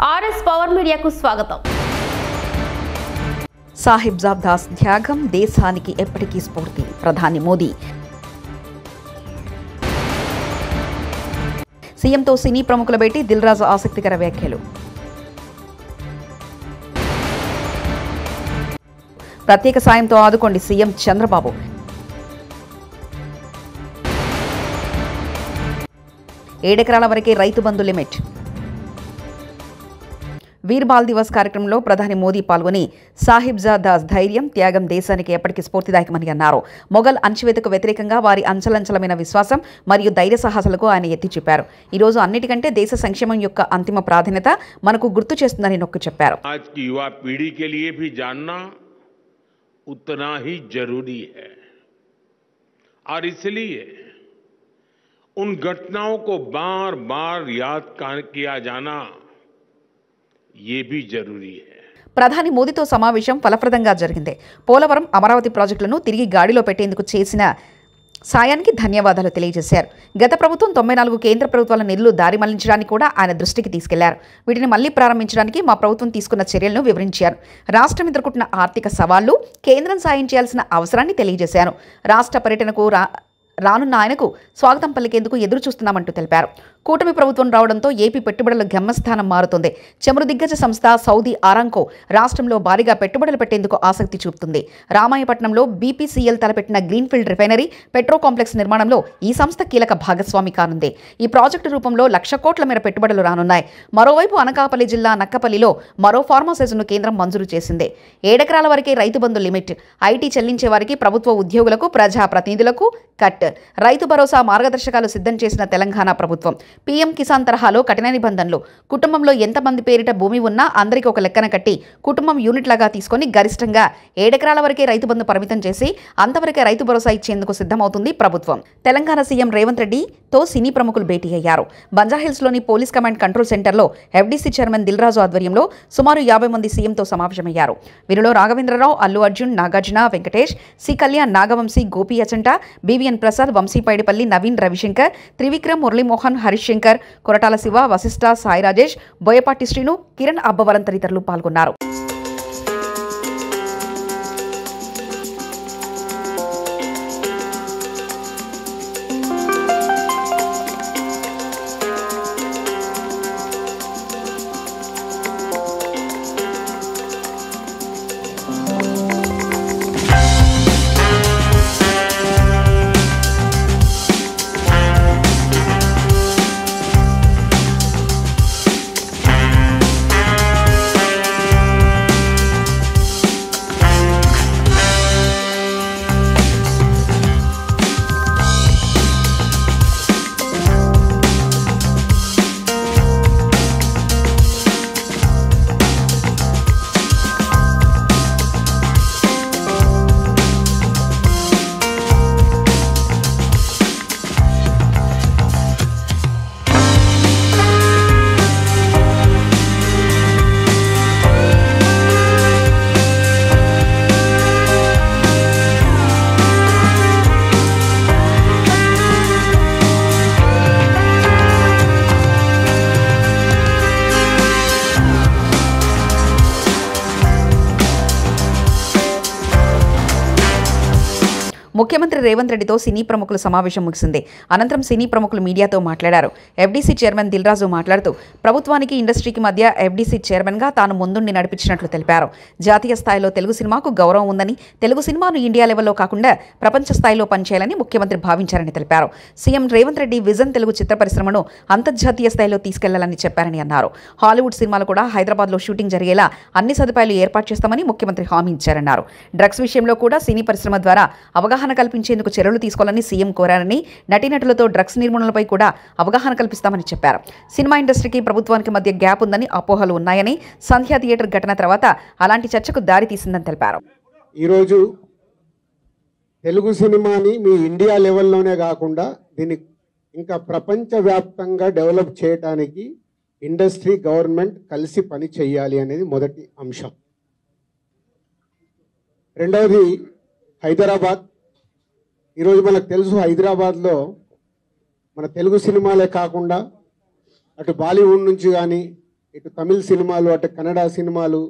RS power మీడియాకు స్వాగతం. సాహిబ్జాద్ దాస్ త్యాగం దేశానికి ఎప్పటికీ స్ఫూర్తి. ప్రధాని మోదీ. సీఎంతో సినీ ప్రముఖుల భేటీ. దిల్ రాజు ఆసక్తికర వ్యాఖ్యలు. ప్రత్యేక సాయంతో ఆదుకోండి సీఎం చంద్రబాబు. ఏడెకరాల వరకే రైతు బంధు లిమిట్. వీర్ బాల్ దివస్ కార్యక్రమంలో ప్రధాని మోదీ పాల్గొని సాహిబ్జాద్ దాస్ ధైర్యం, త్యాగం దేశానికి ఎప్పటికీ స్ఫూర్తిదాయకమని అన్నారు. మొఘల్ అణచివేతకు వ్యతిరేకంగా వారి అంచలంచలమైన విశ్వాసం మరియు ధైర్య సాహసాలకు ఆయన ఎత్తి చెప్పారు. ఈ రోజు అన్నిటికంటే దేశ సంక్షేమం యొక్క అంతిమ ప్రాధాన్యత మనకు గుర్తు చేస్తుందని నొక్కి చెప్పారు. उतना ही जरूरी है और इसलिए उन घटनाओं को बार बार याद किया जाना ये भी जरूरी है. ప్రధాని మోదీతో సమావేశం ఫలప్రదంగా జరిగింది. పోలవరం, అమరావతి ప్రాజెక్టులను తిరిగి గాడిలో పెట్టేందుకు చేసిన సాయానికి ధన్యవాదాలు తెలియజేశారు. గత ప్రభుత్వం 94 కేంద్ర ప్రభుత్వాల నిధులు దారి మళ్లించడానికి కూడా ఆయన దృష్టికి తీసుకెళ్లారు. వీటిని మళ్లీ ప్రారంభించడానికి మా ప్రభుత్వం తీసుకున్న చర్యలను వివరించారు. రాష్ట్రం ఎదుర్కొంటున్న ఆర్థిక సవాళ్లు, కేంద్రం సాయం చేయాల్సిన అవసరాన్ని తెలియజేశారు. రాష్ట్ర పర్యటనకు రానున్న ఆయనకు స్వాగతం పలికేందుకు ఎదురు చూస్తున్నామంటూ తెలిపారు. కూటమి ప్రభుత్వం రావడంతో ఏపీ పెట్టుబడుల గమ్యస్థానం మారుతుంది. చమురు దిగ్గజ సంస్థ సౌదీ ఆరాంకో రాష్ట్రంలో భారీగా పెట్టుబడులు పెట్టేందుకు ఆసక్తి చూపుతుంది. రామాయపట్నంలో బీపీసీఎల్ తలపెట్టిన గ్రీన్ఫీల్డ్ రిఫైనరీ, పెట్రో కాంప్లెక్స్ నిర్మాణంలో ఈ సంస్థ కీలక భాగస్వామి కానుంది. ఈ ప్రాజెక్టు రూపంలో 1,00,000 కోట్ల మేర పెట్టుబడులు రానున్నాయి. మరోవైపు అనకాపల్లి జిల్లా నక్కపల్లిలో మరో ఫార్మాసైజ్ను కేంద్రం మంజూరు చేసింది. 7 ఎకరాల వరకే రైతు బంధు లిమిట్. ఐటీ చెల్లించే వారికి, ప్రభుత్వ ఉద్యోగులకు, ప్రజాప్రతినిధులకు కట్. రైతు భరోసా మార్గదర్శకాలు సిద్ధం చేసిన తెలంగాణ ప్రభుత్వం. పీఎం కిసాన్ తరహాలో కఠిన నిబంధనలు. కుటుంబంలో ఎంతమంది పేరిట భూమి ఉన్నా అందరికీ ఒక లెక్కన కట్టి కుటుంబం యూనిట్ లాగా తీసుకొని గరిష్టంగా 7 ఎకరాల వరకే రైతు బంధు పరిమితం చేసి అంతవరకే రైతు భరోసా ఇచ్చేందుకు సిద్ధమవుతుంది ప్రభుత్వం. తెలంగాణ సీఎం రేవంత్ రెడ్డితో సినీ ప్రముఖులు భేటీ అయ్యారు. బంజారాహిల్స్లోని పోలీస్ కమాండ్ కంట్రోల్ సెంటర్లో ఎఫ్డీసీ చైర్మన్ దిల్ రాజు ఆధ్వర్యంలో సుమారు 50 మంది సీఎంతో సమావేశమయ్యారు. వీరిలో రాఘవేంద్రరావు, అల్లు అర్జున్, నాగార్జున, వెంకటేష్, సి కళ్యాణ్, నాగవంశీ, గోపి అచంట, బీవీఎన్ ప్రసాద్, వంశీ పైడిపల్లి, నవీన్, రవిశంకర్, త్రివిక్రమ్, మురళీమోహన్, హరీష్ శంకర్, కొరటాల శివ, వశిష్ఠ, సాయి రాజేష్, బోయపాటి శ్రీను, కిరణ్ అబ్బవరం తదితరులు పాల్గొన్నారు. ముఖ్యమంత్రి రేవంత్ రెడ్డితో సినీ ప్రముఖుల సమావేశం ముగిసింది. అనంతరం సినీ ప్రముఖులు మీడియాతో మాట్లాడారు. ఎఫ్డీసీ చైర్మన్ దిల్ రాజు మాట్లాడుతూ ప్రభుత్వానికి, ఇండస్ట్రీకి మధ్య ఎఫ్డీసీ చైర్మన్గా తాను ముందుండి నడిపించినట్లు తెలిపారు. జాతీయ స్థాయిలో తెలుగు సినిమాకు గౌరవం ఉందని, తెలుగు సినిమాను ఇండియా లెవెల్లో కాకుండా ప్రపంచ స్థాయిలో పనిచేయాలని ముఖ్యమంత్రి భావించారని తెలిపారు. సీఎం రేవంత్ రెడ్డి విజన్ తెలుగు చిత్ర పరిశ్రమను అంతర్జాతీయ స్థాయిలో తీసుకెళ్లాలని చెప్పారని అన్నారు. హాలీవుడ్ సినిమాలు కూడా హైదరాబాద్లో షూటింగ్ జరిగేలా అన్ని సదుపాయాలు ఏర్పాటు చేస్తామని ముఖ్యమంత్రి హామీ ఇచ్చారన్నారు. డ్రగ్స్ విషయంలో కూడా సినీ పరిశ్రమ ద్వారా అవగాహన కల్పించేందుకు చర్యలు తీసుకోవాలని సీఎం కోరారని, నటీనటులతో డ్రగ్స్ నిర్మూలనపై కూడా అవగాహన కల్పిస్తామని చెప్పారు. సినిమా ఇండస్ట్రీకి, ప్రభుత్వానికి మధ్య గ్యాప్ ఉందని, అపోహలు ఉన్నాయని, సంధ్యా థియేటర్ ఘటన తర్వాత అలాంటి చర్చకు దారి తీసిందని తెలిపారు. ఈరోజు తెలుగు సినిమాని మీ ఇండియా లెవెల్లోనే కాకుండా దీన్ని ఇంకా ప్రపంచవ్యాప్తంగా డెవలప్ చేయడానికి ఇండస్ట్రీ, గవర్నమెంట్ కలిసి పని చేయాలి అనేది మొదటి అంశం. రెండవది హైదరాబాద్. ఈరోజు మనకు తెలుసు, హైదరాబాద్లో మన తెలుగు సినిమాలే కాకుండా అటు బాలీవుడ్ నుంచి కానీ ఇటు తమిళ సినిమాలు, అటు కన్నడ సినిమాలు,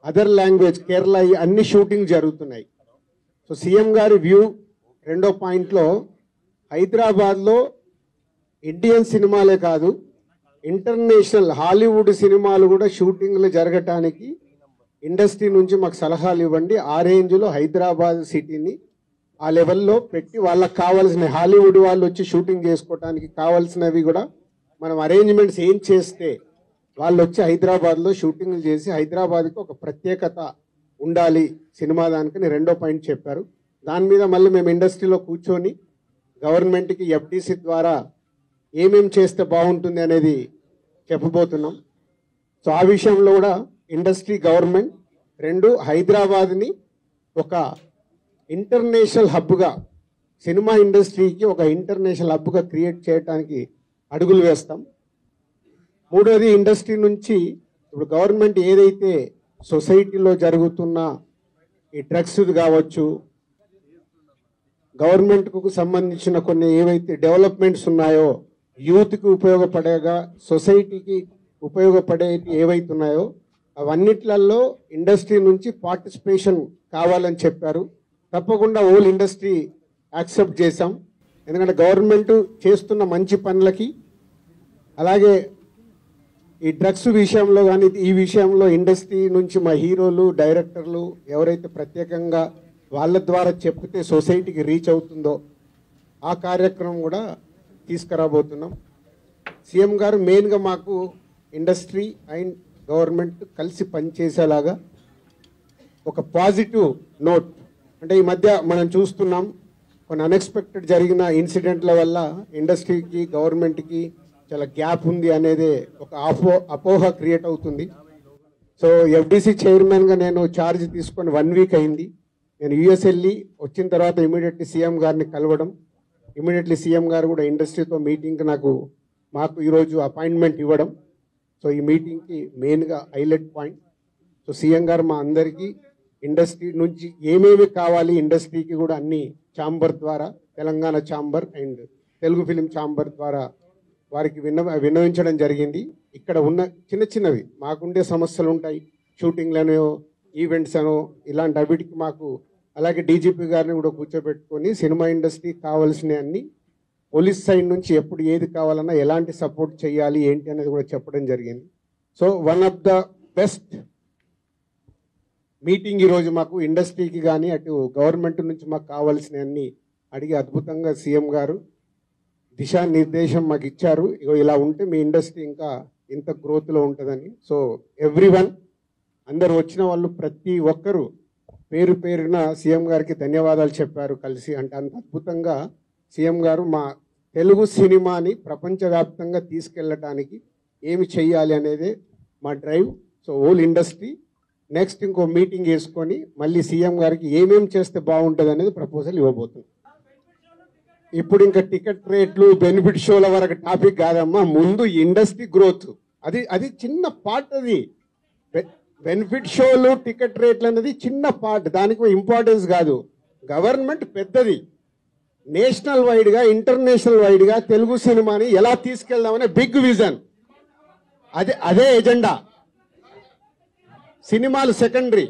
అదర్ లాంగ్వేజ్, కేరళ, ఈ అన్ని షూటింగ్ జరుగుతున్నాయి. సో సీఎం గారి వ్యూ రెండో పాయింట్లో హైదరాబాద్లో ఇండియన్ సినిమాలే కాదు, ఇంటర్నేషనల్ హాలీవుడ్ సినిమాలు కూడా షూటింగ్లు జరగటానికి ఇండస్ట్రీ నుంచి మాకు సలహాలు ఇవ్వండి. ఆ రేంజ్లో హైదరాబాద్ సిటీని ఆ లెవెల్లో పెట్టి వాళ్ళకి కావాల్సిన హాలీవుడ్ వాళ్ళు వచ్చి షూటింగ్ చేసుకోవడానికి కావాల్సినవి కూడా మనం అరేంజ్మెంట్స్ ఏం చేస్తే వాళ్ళు వచ్చి హైదరాబాద్లో షూటింగ్లు చేసి హైదరాబాద్కి ఒక ప్రత్యేకత ఉండాలి సినిమా దానికని రెండో పాయింట్ చెప్పారు. దాని మీద మళ్ళీ మేము ఇండస్ట్రీలో కూర్చొని గవర్నమెంట్కి ఎఫ్డిసి ద్వారా ఏమేం చేస్తే బాగుంటుంది అనేది చెప్పబోతున్నాం. సో ఆ విషయంలో కూడా ఇండస్ట్రీ, గవర్నమెంట్ రెండు హైదరాబాద్ని ఒక ఇంటర్నేషనల్ హబ్గా, సినిమా ఇండస్ట్రీకి ఒక ఇంటర్నేషనల్ హబ్గా క్రియేట్ చేయడానికి అడుగులు వేస్తాం. మూడోది, ఇండస్ట్రీ నుంచి ఇప్పుడు గవర్నమెంట్ ఏదైతే సొసైటీలో జరుగుతున్న ఈ డ్రగ్స్ కావచ్చు, గవర్నమెంట్కు సంబంధించిన కొన్ని ఏవైతే డెవలప్మెంట్స్ ఉన్నాయో, యూత్కి ఉపయోగపడేగా, సొసైటీకి ఉపయోగపడే ఏవైతే ఉన్నాయో అవన్నిట్లలో ఇండస్ట్రీ నుంచి పార్టిసిపేషన్ కావాలని చెప్పారు. తప్పకుండా ఓల్ ఇండస్ట్రీ యాక్సెప్ట్ చేశాం. ఎందుకంటే గవర్నమెంట్ చేస్తున్న మంచి పనులకి, అలాగే ఈ డ్రగ్స్ విషయంలో కానీ ఈ విషయంలో ఇండస్ట్రీ నుంచి మా హీరోలు, డైరెక్టర్లు ఎవరైతే ప్రత్యేకంగా వాళ్ళ ద్వారా చెప్తే సొసైటీకి రీచ్ అవుతుందో ఆ కార్యక్రమం కూడా తీసుకురాబోతున్నాం. సీఎం గారు మెయిన్గా మాకు ఇండస్ట్రీ అండ్ గవర్నమెంట్ కలిసి పనిచేసేలాగా ఒక పాజిటివ్ నోట్, అంటే ఈ మధ్య మనం చూస్తున్నాం కొన్ని అన్ఎక్స్పెక్టెడ్ జరిగిన ఇన్సిడెంట్ల వల్ల ఇండస్ట్రీకి, గవర్నమెంట్కి చాలా గ్యాప్ ఉంది అనేది ఒక అపోహ క్రియేట్ అవుతుంది. సో ఎఫ్డిసి చైర్మన్గా నేను ఛార్జ్ తీసుకొని 1 వీక్ అయింది. నేను యూఎస్ వెళ్ళి వచ్చిన తర్వాత ఇమీడియట్లీ సీఎం గారిని కలవడం, ఇమీడియట్లీ సీఎం గారు కూడా ఇండస్ట్రీతో మీటింగ్కి మాకు ఈరోజు అపాయింట్మెంట్ ఇవ్వడం. సో ఈ మీటింగ్కి మెయిన్గా హైలైట్ పాయింట్. సో సీఎం గారు మా అందరికీ ఇండస్ట్రీ నుంచి ఏమేమి కావాలి, ఇండస్ట్రీకి కూడా అన్ని ఛాంబర్ ద్వారా, Telangana chamber and Telugu film chamber ద్వారా వారికి విన్నవించడం జరిగింది. ఇక్కడ ఉన్న చిన్న చిన్నవి మాకుండే సమస్యలు ఉంటాయి, షూటింగ్లనో ఈవెంట్స్ అనో ఇలాంటి అవిటికి మాకు, అలాగే డీజీపీ గారిని కూడా కూర్చోబెట్టుకొని సినిమా ఇండస్ట్రీకి కావాల్సిన అన్ని, పోలీస్ సైడ్ నుంచి ఎప్పుడు ఏది కావాలన్నా ఎలాంటి సపోర్ట్ చేయాలి ఏంటి అనేది కూడా చెప్పడం జరిగింది. So one of the best meeting ఈరోజు మాకు ఇండస్ట్రీకి కానీ అటు గవర్నమెంట్ నుంచి మాకు కావాల్సినవన్నీ అడిగి అద్భుతంగా సీఎం గారు దిశానిర్దేశం మాకు ఇచ్చారు. ఇగో ఇలా ఉంటే మీ ఇండస్ట్రీ ఇంకా ఇంత గ్రోత్లో ఉంటుందని. సో ఎవ్రీవన్, అందరు వచ్చిన వాళ్ళు ప్రతి ఒక్కరూ పేరు పేరున సీఎం గారికి ధన్యవాదాలు చెప్పారు కలిసి. అంటే అంత అద్భుతంగా సీఎం గారు మా తెలుగు సినిమాని ప్రపంచవ్యాప్తంగా తీసుకెళ్ళటానికి ఏమి చెయ్యాలి అనేది మా drive. So whole industry next ఇంకో మీటింగ్ వేసుకొని మళ్ళీ సీఎం గారికి ఏమేమి చేస్తే బాగుంటుంది అనేది ప్రపోజల్ ఇవ్వబోతుంది. ఇప్పుడు ఇంకా టికెట్ రేట్లు, బెనిఫిట్ షోల వరకు టాపిక్ కాదమ్మా, ముందు ఇండస్ట్రీ గ్రోత్, అది చిన్న పార్ట్. అది బెనిఫిట్ షోలు, టికెట్ రేట్లు అనేది చిన్న పార్ట్, దానికి ఇంపార్టెన్స్ కాదు. గవర్నమెంట్ పెద్దది, నేషనల్ వైడ్గా, ఇంటర్నేషనల్ వైడ్గా తెలుగు సినిమాని ఎలా తీసుకెళ్దామనే బిగ్ విజన్, అదే ఎజెండా. సినిమాలు సెకండరీ,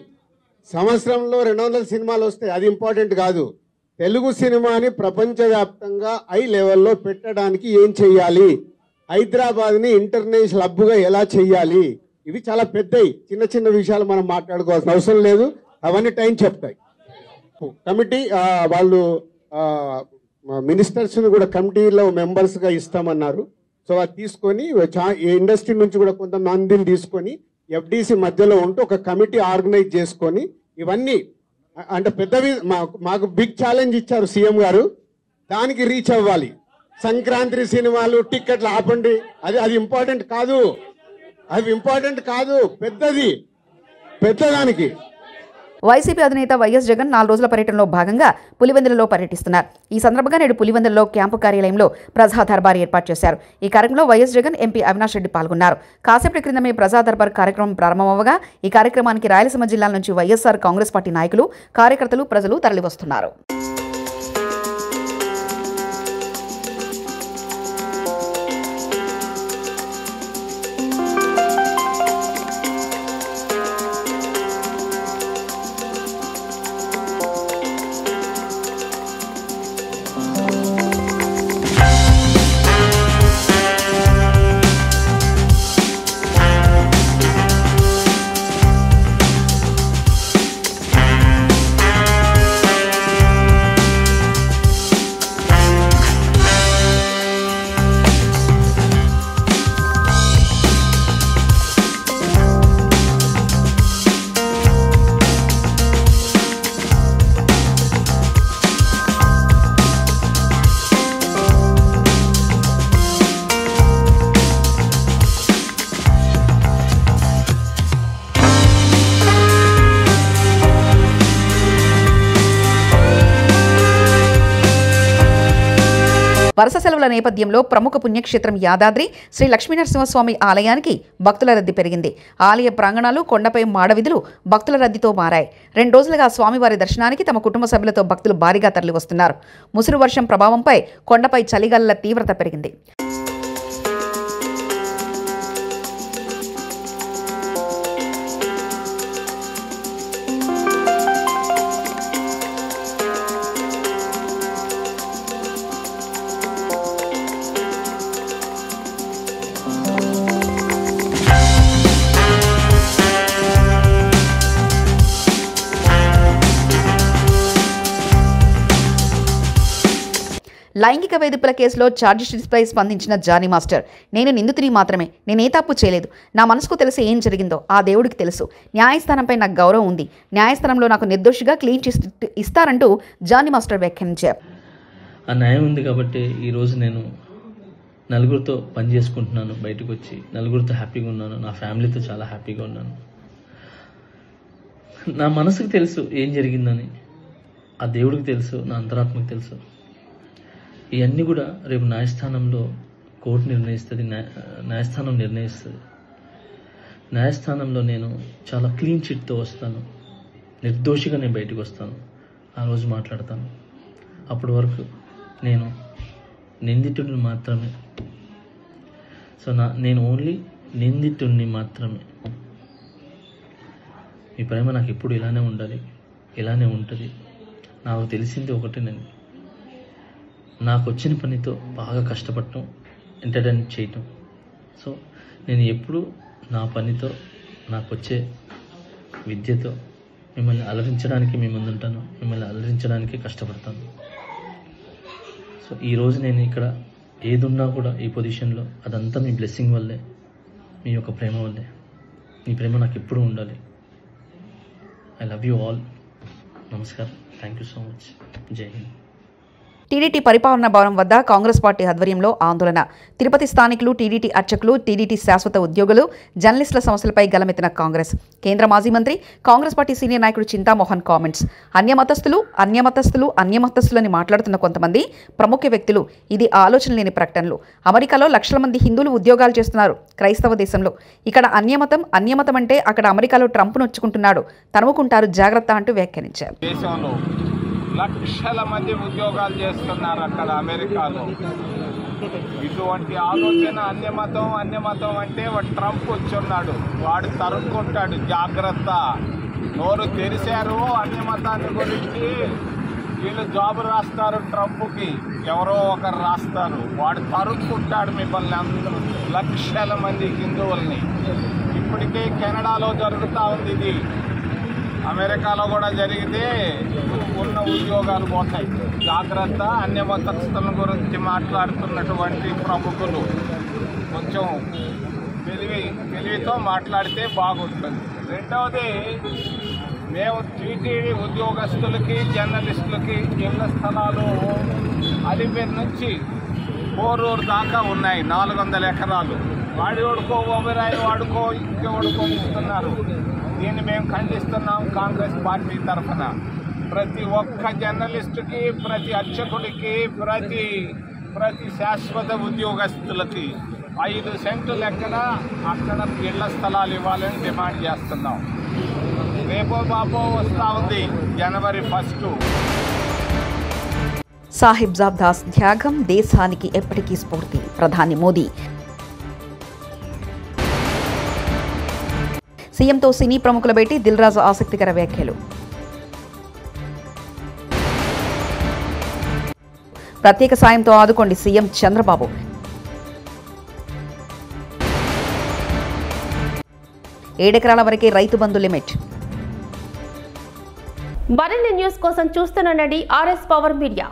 సంవత్సరంలో 200 సినిమాలు వస్తాయి, అది ఇంపార్టెంట్ కాదు. తెలుగు సినిమాని ప్రపంచవ్యాప్తంగా హై లెవెల్లో పెట్టడానికి ఏం చెయ్యాలి, హైదరాబాద్ని ఇంటర్నేషనల్ హబ్గా ఎలా చెయ్యాలి, ఇవి చాలా పెద్దవి. చిన్న చిన్న విషయాలు మనం మాట్లాడుకోవాల్సిన అవసరం లేదు, అవన్నీ టైం చెప్తాయి. కమిటీ వాళ్ళు మినిస్టర్స్ని కూడా కమిటీలో మెంబర్స్గా ఇస్తామన్నారు. సో అది తీసుకొని ఇండస్ట్రీ నుంచి కూడా కొంతమందిని తీసుకొని ఎఫ్డిసి మధ్యలో ఉంటూ ఒక కమిటీ ఆర్గనైజ్ చేసుకొని ఇవన్నీ, అంటే పెద్దవి మాకు బిగ్ ఛాలెంజ్ ఇచ్చారు సీఎం గారు, దానికి రీచ్ అవ్వాలి. సంక్రాంతి సినిమాలు టిక్కెట్లు ఆపండి, అది ఇంపార్టెంట్ కాదు, పెద్దదానికి. వైసీపీ అధినేత వైఎస్ జగన్ 4 రోజుల పర్యటనలో భాగంగా పులివెందులలో పర్యటిస్తున్నారు. ఈ సందర్భంగా నేడు పులివెందులలో క్యాంపు కార్యాలయంలో ప్రజా దర్బార్ ఏర్పాటు చేశారు. ఈ కార్యక్రమంలో వైఎస్ జగన్, ఎంపీ అవినాష్ రెడ్డి పాల్గొన్నారు. కాసేపటి క్రిందమే ప్రజా దర్బార్ కార్యక్రమం ప్రారంభమవగా ఈ కార్యక్రమానికి రాయలసీమ జిల్లాల నుంచి వైఎస్ఆర్ కాంగ్రెస్ పార్టీ నాయకులు, కార్యకర్తలు, ప్రజలు తరలివస్తున్నారు. వరుస సెలవుల నేపథ్యంలో ప్రముఖ పుణ్యక్షేత్రం యాదాద్రి శ్రీ లక్ష్మీనరసింహస్వామి ఆలయానికి భక్తుల రద్దీ పెరిగింది. ఆలయ ప్రాంగణాలు, కొండపై మాడవీధులు భక్తుల రద్దీతో మారాయి. 2 రోజులుగా స్వామివారి దర్శనానికి తమ కుటుంబ సభ్యులతో భక్తులు భారీగా తరలివస్తున్నారు. ముసురు వర్షం ప్రభావంపై కొండపై చలిగాలుల తీవ్రత పెరిగింది. లైంగిక వేధింపుల కేసులో ఛార్జిషీట్పై స్పందించిన జానీ మాస్టర్, నేను నిందితుని మాత్రమే, నేనే తప్పు చేయలేదు. నా మనసుకు తెలిసి ఏం జరిగిందో ఆ దేవుడికి తెలుసు. న్యాయస్థానంపై నాకు గౌరవం ఉంది. న్యాయస్థానంలో నాకు నిర్దోషిగా క్లీన్ చిట్ ఇస్తారంటూ జానీ మాస్టర్ వ్యాఖ్యానించారు. ఆ న్యాయం ఉంది కాబట్టి ఈరోజు నేను నలుగురితో పని చేసుకుంటున్నాను. బయటకు వచ్చి నలుగురితో హ్యాపీగా ఉన్నాను. నా ఫ్యామిలీతో చాలా హ్యాపీగా ఉన్నాను. నా మనసుకు తెలుసు ఏం జరిగిందని, ఆ దేవుడికి తెలుసు, నా అంతరాత్మకు తెలుసు. ఇవన్నీ కూడా రేపు న్యాయస్థానంలో కోర్టు నిర్ణయిస్తుంది, న్యాయస్థానం నిర్ణయిస్తుంది. న్యాయస్థానంలో నేను చాలా క్లీన్ చిట్తో వస్తాను. నిర్దోషిగా నేను బయటకు వస్తాను. ఆ రోజు మాట్లాడతాను. అప్పటి వరకు నేను నిందితుడిని మాత్రమే. సో నేను ఓన్లీ నిందితుడిని మాత్రమే. మీ ప్రేమ నాకు ఎప్పుడు ఇలానే ఉండాలి, ఇలానే ఉంటుంది. నాకు తెలిసింది ఒకటేనండి, నాకు వచ్చిన పనితో బాగా కష్టపడటం, ఎంటర్టైన్ చేయటం. సో నేను ఎప్పుడు నా పనితో, నాకు వచ్చే విద్యతో మిమ్మల్ని అలరించడానికి మీ ముందు ఉంటాను. మిమ్మల్ని అలరించడానికి కష్టపడతాను. సో ఈరోజు నేను ఇక్కడ ఏదున్నా కూడా ఈ పొజిషన్లో అదంతా మీ బ్లెస్సింగ్ వల్లే, మీ యొక్క ప్రేమ వల్లే. మీ ప్రేమ నాకు ఎప్పుడూ ఉండాలి. I love you all. నమస్కారం. Thank you so much. Jai Hind. TDT పరిపాలనా భవనం వద్ద కాంగ్రెస్ పార్టీ ఆధ్వర్యంలో ఆందోళన. తిరుపతి స్థానికులు, టీడీటీ అర్చకులు, టీడీటీ శాశ్వత ఉద్యోగులు, జర్నలిస్టుల సమస్యలపై గలమెత్తిన కాంగ్రెస్. కేంద్ర మాజీ మంత్రి, కాంగ్రెస్ పార్టీ సీనియర్ నాయకుడు చింతామోహన్ కామెంట్స్. అన్యమతస్థులని మాట్లాడుతున్న కొంతమంది ప్రముఖ వ్యక్తులు ఇది ఆలోచన లేని ప్రకటనలు. అమెరికాలో లక్షల మంది హిందువులు ఉద్యోగాలు చేస్తున్నారు. క్రైస్తవ దేశంలో ఇక్కడ అన్యమతం అంటే అక్కడ అమెరికాలో ట్రంప్ నొచ్చుకుంటున్నాడు, తరుముకుంటారు, జాగ్రత్త అంటూ వ్యాఖ్యానించారు. లక్షల మంది ఉద్యోగాలు చేస్తున్నారు అక్కడ అమెరికాలో. ఇటువంటి ఆలోచన అన్యమతం అంటే వాడు ట్రంప్ వచ్చున్నాడు, వాడు తరుక్కుంటాడు, జాగ్రత్త. నోరు తెరిశారు అన్యమతాన్ని గురించి. వీళ్ళు జాబు రాస్తారు ట్రంప్కి, ఎవరో ఒకరు రాస్తారు, వాడు తరుక్కుంటాడు మిమ్మల్ని అందరూ, లక్షల మంది హిందువుల్ని. ఇప్పటికే కెనడాలో జరుగుతూ ఉంది ఇది, అమెరికాలో కూడా జరిగితే ఉన్న ఉద్యోగాలు పోతాయి. జాగ్రత్త. అన్యమతస్థుల గురించి మాట్లాడుతున్నటువంటి ప్రముఖులు కొంచెం తెలివితో మాట్లాడితే బాగుంటుంది. రెండవది, మేము టీటీడీ ఉద్యోగస్తులకి, జర్నలిస్టులకి ఇళ్ల స్థలాలు అలిపేరు నుంచి కోరూరు దాకా ఉన్నాయి. 400 ఎకరాలు. వాడి వాడుకో, ఓబెరాయి వాడుకో, ఇంకెవడుకో ఇస్తున్నారు. దీన్ని మేము ఖండిస్తున్నాం కాంగ్రెస్ పార్టీ తరఫున. ప్రతి ఒక్క జర్నలిస్టుకి, ప్రతి అర్చకుడికి, ప్రతి శాశ్వత ఉద్యోగస్తులకి 5 సెంట్లు లెక్కన అక్కడ ఇళ్ల స్థలాలు ఇవ్వాలని డిమాండ్ చేస్తున్నాం. రేపో బాపో వస్తూ ఉంది జనవరి 1. సాహిబ్జాద్ దాస్ త్యాగం దేశానికి ఎప్పటికీ స్ఫూర్తి. ప్రధాని మోదీ. సీఎంతో సినీ ప్రముఖుల భేటీ, దిల్ రాజు ఆసక్తికర వ్యాఖ్యలు. ప్రత్యేక సాయంతో ఆదుకోండి సీఎం చంద్రబాబు. ఏడెకరాల వరకే రైతు బంధు లిమిట్. మరిన్ని న్యూస్ కోసం చూస్తూనండి RS పవర్ మీడియా.